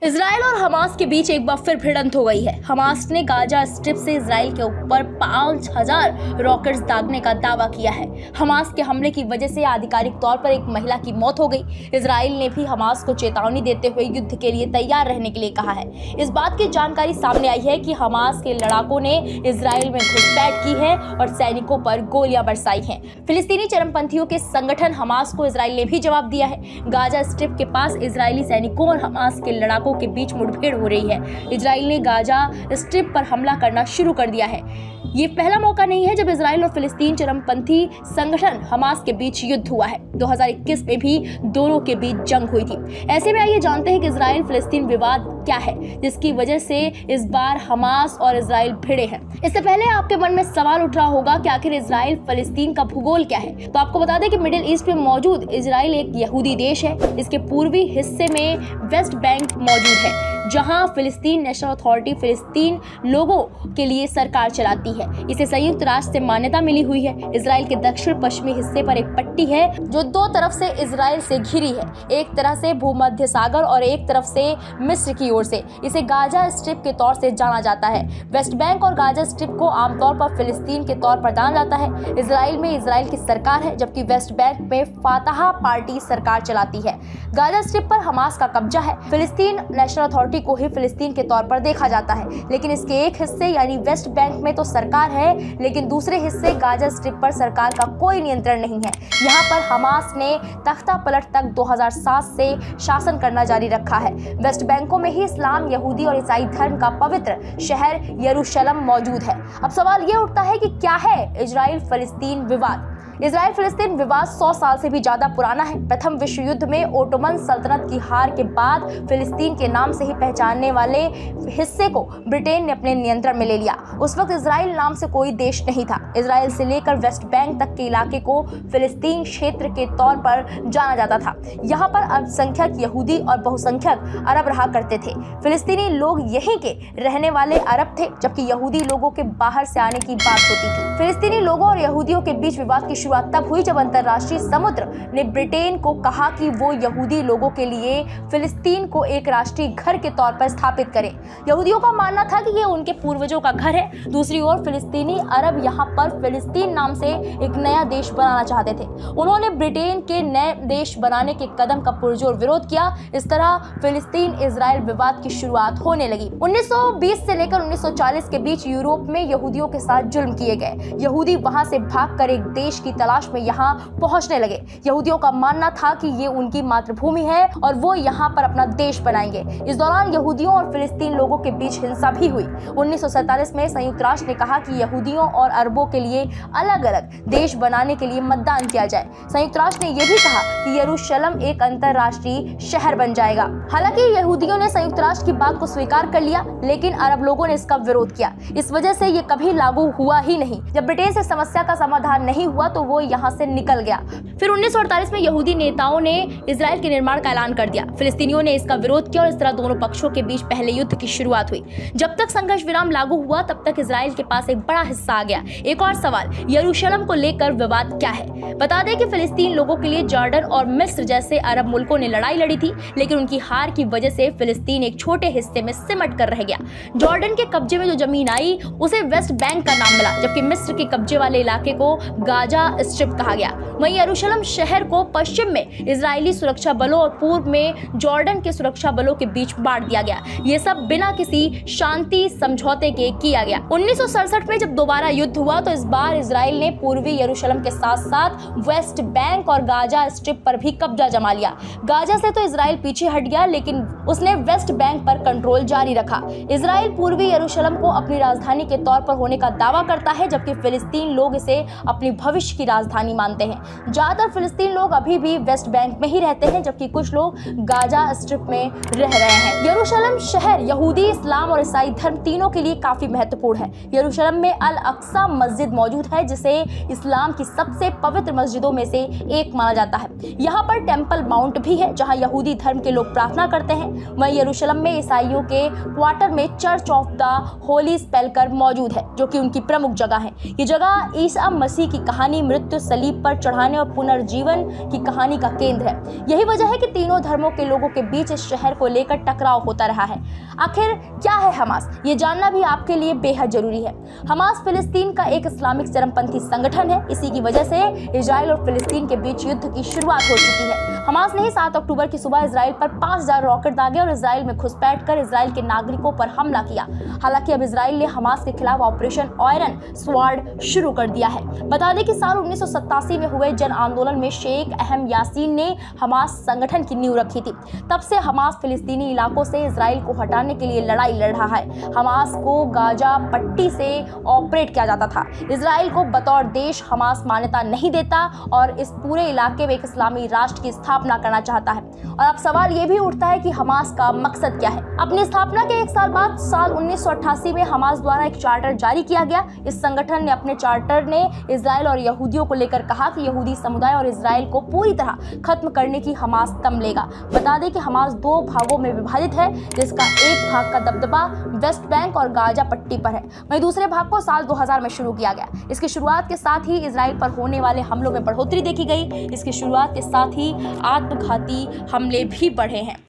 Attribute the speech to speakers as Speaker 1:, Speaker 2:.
Speaker 1: Israel और Hamas के बीच एक बार फिर भिड़ंत हो गई है। हमास ने गाजा स्ट्रिप से इजराइल के ऊपर 5000 रॉकेट्स दागने का दावा किया है। हमास के हमले की वजह से आधिकारिक तौर पर एक महिला की मौत हो गई। इजराइल ने भी हमास को चेतावनी देते हुए युद्ध के लिए तैयार रहने के लिए कहा है। इस बात की जानकारी सामने आई है कि हमास के लड़ाकों ने इजराइल में घुसपैठ की है और सैनिकों पर गोलियां बरसाई हैं। फिलिस्तीनी चरमपंथियों के संगठन हमास को इजराइल ने भी जवाब दिया है। गाजा स्ट्रिप के पास इजरायली सैनिकों और हमास के लड़ाकों के बीच मुठभेड़ हो रही है। इजराइल ने गाजा स्ट्रिप पर हमला करना शुरू कर दिया है। ये पहला मौका नहीं है जब इजराइल और फिलिस्तीन चरमपंथी संगठन हमास के बीच युद्ध हुआ है। 2021 में भी दोनों के बीच जंग हुई थी। ऐसे में आइए जानते हैं कि इजराइल फिलिस्तीन विवाद क्या है जिसकी वजह से इस बार हमास और इजराइल भिड़े हैं। इससे पहले आपके मन में सवाल उठ रहा होगा कि आखिर इजराइल फिलिस्तीन का भूगोल क्या है। तो आपको बता दें कि मिडिल ईस्ट में मौजूद इजराइल एक यहूदी देश है। इसके पूर्वी हिस्से में वेस्ट बैंक मौजूद है जहां फिलिस्तीन नेशनल अथॉरिटी फिलिस्तीन लोगों के लिए सरकार चलाती है। इसे संयुक्त राष्ट्र से मान्यता मिली हुई है। इजराइल के दक्षिण पश्चिमी हिस्से पर एक पट्टी है जो दो तरफ से इजराइल से घिरी है, एक तरह से भूमध्य सागर और एक तरफ से मिस्र की ओर से। इसे गाजा स्ट्रिप के तौर से जाना जाता है। वेस्ट बैंक और गाजा स्ट्रिप को आमतौर पर फिलिस्तीन के तौर पर जाना जाता है। इजराइल में इजराइल की सरकार है जबकि वेस्ट बैंक में फातह पार्टी सरकार चलाती है। गाजा स्ट्रिप पर हमास का कब्जा है। फिलिस्तीन नेशनल अथॉरिटी को ही फिलिस्तीन के तौर पर देखा जाता है, लेकिन इसके एक हिस्से यानी वेस्ट बैंक में तो सरकार है, लेकिन दूसरे हिस्से गाजा स्ट्रिप पर सरकार का कोई नियंत्रण नहीं है। यहाँ पर हमास ने तख्ता पलट तक 2007 से शासन करना जारी रखा है। वेस्ट बैंकों में ही इस्लाम, यहूदी और ईसाई धर्म का पवित्र शहर यरूशलेम मौजूद है। अब सवाल ये उठता है कि क्या है इजराइल फिलिस्तीन विवाद। इजराइल फिलिस्तीन विवाद 100 साल से भी ज्यादा पुराना है। प्रथम विश्व युद्ध में ओटोमन सल्तनत की हार के बाद फिलिस्तीन के नाम से ही पहचानने वाले हिस्से को ब्रिटेन ने अपने नियंत्रण में ले लिया। उस वक्त इजराइल नाम से कोई देश नहीं था। इजराइल से लेकर वेस्ट बैंक तक के इलाके को फिलिस्तीन क्षेत्र के तौर पर जाना जाता था। यहाँ पर अल्पसंख्यक यहूदी और बहुसंख्यक अरब रहा करते थे। फिलिस्तीनी लोग यहीं के रहने वाले अरब थे, जबकि यहूदी लोगों के बाहर से आने की बात होती थी। फिलिस्तीनी लोगों और यहूदियों के बीच विवाद की शुरुआत तब हुई जब अंतर्राष्ट्रीय समुद्र ने ब्रिटेन को कहा कि वो यहूदी लोगों के लिए फिलिस्तीन को एक राष्ट्रीय घर के तौर पर स्थापित करें। यहूदियों का मानना था कि ये उनके पूर्वजों का घर है। दूसरी ओर फिलिस्तीनी अरब यहाँ पर फिलिस्तीन नाम से एक नया देश बनाना चाहते थे। उन्होंने ब्रिटेन के नए देश बनाने के कदम का पुरजोर विरोध किया। इस तरह फिलिस्तीन इजराइल विवाद की शुरुआत होने लगी। 1920 से लेकर 1940 के बीच यूरोप में यहूदियों के साथ जुल्म किए गए। यहूदी वहां से भागकर एक देश की तलाश में यहाँ पहुंचने लगे। यहूदियों का मानना था कि ये उनकी मातृभूमि है और वो यहाँ पर अपना देश बनाएंगे। इस दौरान यहूदियों और फिलिस्तीन लोगों के बीच हिंसा भी हुई। 1947 में संयुक्त राष्ट्र ने कहा कि यहूदियों और अरबों के लिए अलग अलग देश बनाने के लिए मतदान किया जाए। संयुक्त राष्ट्र ने यह भी कहा कि यरूशलेम एक अंतरराष्ट्रीय शहर बन जाएगा। हालांकि यहूदियों ने संयुक्त राष्ट्र की बात को स्वीकार कर लिया, लेकिन अरब लोगों ने इसका विरोध किया। इस वजह से ये कभी लागू हुआ ही नहीं। जब ब्रिटेन से समस्या का समाधान नहीं हुआ तो वो यहाँ से निकल गया। फिर 1948 में यहूदी नेताओं ने इजराइल के निर्माण का ऐलान कर दिया। फिलिस्तीनियों ने इसका विरोध किया और इस तरह दोनों पक्षों के बीच पहले युद्ध की शुरुआत हुई। जब तक संघर्ष विराम लागू हुआ तब तक इजराइल के पास एक बड़ा हिस्सा आ गया। एक और सवाल, यरूशलेम को लेकर विवाद क्या है। बता दें कि फिलिस्तीन लोगों के लिए जॉर्डन और मिस्र जैसे अरब मुल्कों ने लड़ाई लड़ी थी, लेकिन उनकी हार की वजह से फिलिस्तीन एक छोटे हिस्से में सिमट कर रह गया। जॉर्डन के कब्जे में जो जमीन आई उसे वेस्ट बैंक का नाम मिला, जबकि मिस्र के कब्जे वाले इलाके को गाजा स्ट्रिप कहा गया। वहीं यरूशलेम शहर को पश्चिम में इजरायली सुरक्षा बलों और पूर्व में जॉर्डन के सुरक्षा बलों के बीच बांट दिया गया। ये सब बिना किसी शांति समझौते के किया गया। 1967 में जब दोबारा युद्ध हुआ तो इस बार इजराइल ने पूर्वी यरूशलेम के साथ साथ वेस्ट बैंक और गाजा स्ट्रिप पर भी कब्जा जमा लिया। गाजा से तो इजराइल पीछे हट गया, लेकिन उसने वेस्ट बैंक पर कंट्रोल जारी रखा। इजराइल पूर्वी यरूशलेम को अपनी राजधानी के तौर पर होने का दावा करता है, जबकि फिलिस्तीन लोग इसे अपनी भविष्य की राजधानी मानते हैं। ज्यादातर फिलिस्तीन लोग अभी भी वेस्ट बैंक में ही रहते हैं, जबकि कुछ लोग गाजा स्ट्रिप में रह रहे हैं। यरूशलेम शहर यहूदी, इस्लाम और ईसाई धर्म तीनों के लिए काफी महत्वपूर्ण है। यरूशलेम में अल अक्सा मस्जिद मौजूद है, जिसे इस्लाम की सबसे पवित्र मस्जिदों में से एक माना जाता है। यहाँ पर टेम्पल माउंट भी है, जहाँ यहूदी धर्म के लोग प्रार्थना करते हैं। वहीं यरूशलेम में ईसाइयों के क्वार्टर में चर्च ऑफ द होली सेपल्कर मौजूद है, जो कि उनकी प्रमुख जगह है। ये जगह ईसा मसीह की कहानी, मृत्यु, सलीब पर चढ़ाने और पुनर्जीवन की कहानी का केंद्र है। यही वजह है कि तीनों धर्मों के लोगों के बीच इस शहर को लेकर टकराव होता रहा है। आखिर क्या है हमास, ये जानना भी आपके लिए बेहद जरूरी है। हमास फिलिस्तीन का एक इस्लामिक चरमपंथी संगठन है। इसी की वजह से इजराइल और फिलिस्तीन के बीच युद्ध की शुरुआत हो चुकी है। हमास ने ही 7 अक्टूबर की सुबह इजराइल पर 5000 रॉकेट दागे और इजराइल में घुसपैठ कर इजराइल के नागरिकों पर हमला किया। हालांकि अब इजराइल ने हमास के खिलाफ ऑपरेशन आयरन स्वॉर्ड शुरू कर दिया है। बता दें कि साल 1987 में हुए जन आंदोलन में शेख अहम यासीन ने हमास संगठन की नींव रखी थी। तब से हमास फिलिस्तीनी इलाकों से इजराइल को हटाने के लिए लड़ाई लड़ रहा है। हमास को गाजा पट्टी से ऑपरेट किया जाता था। इजराइल को बतौर देश हमास मान्यता नहीं देता और इस पूरे इलाके में एक इस्लामी राष्ट्र की स्थापना करना चाहता है। और अब सवाल ये भी उठता है कि हमास का मकसद क्या है। अपनी स्थापना के 1 साल बाद साल 1988 में हमास द्वारा एक चार्टर जारी किया गया। इस संगठन ने अपने चार्टर ने इजराइल और यहूदियों को लेकर कहा कि यहूदी समुदाय और इजराइल को पूरी तरह खत्म करने की हमास दम लेगा। बता दें कि हमास 2 भागों में विभाजित है, जिसका एक भाग का दबदबा वेस्ट बैंक और गाजा पट्टी पर है, वहीं दूसरे भाग को साल 2000 में शुरू किया गया। इसकी शुरुआत के साथ ही इजराइल पर होने वाले हमलों में बढ़ोतरी देखी गई। इसकी शुरुआत के साथ ही आत्मघाती हमले भी बढ़े हैं।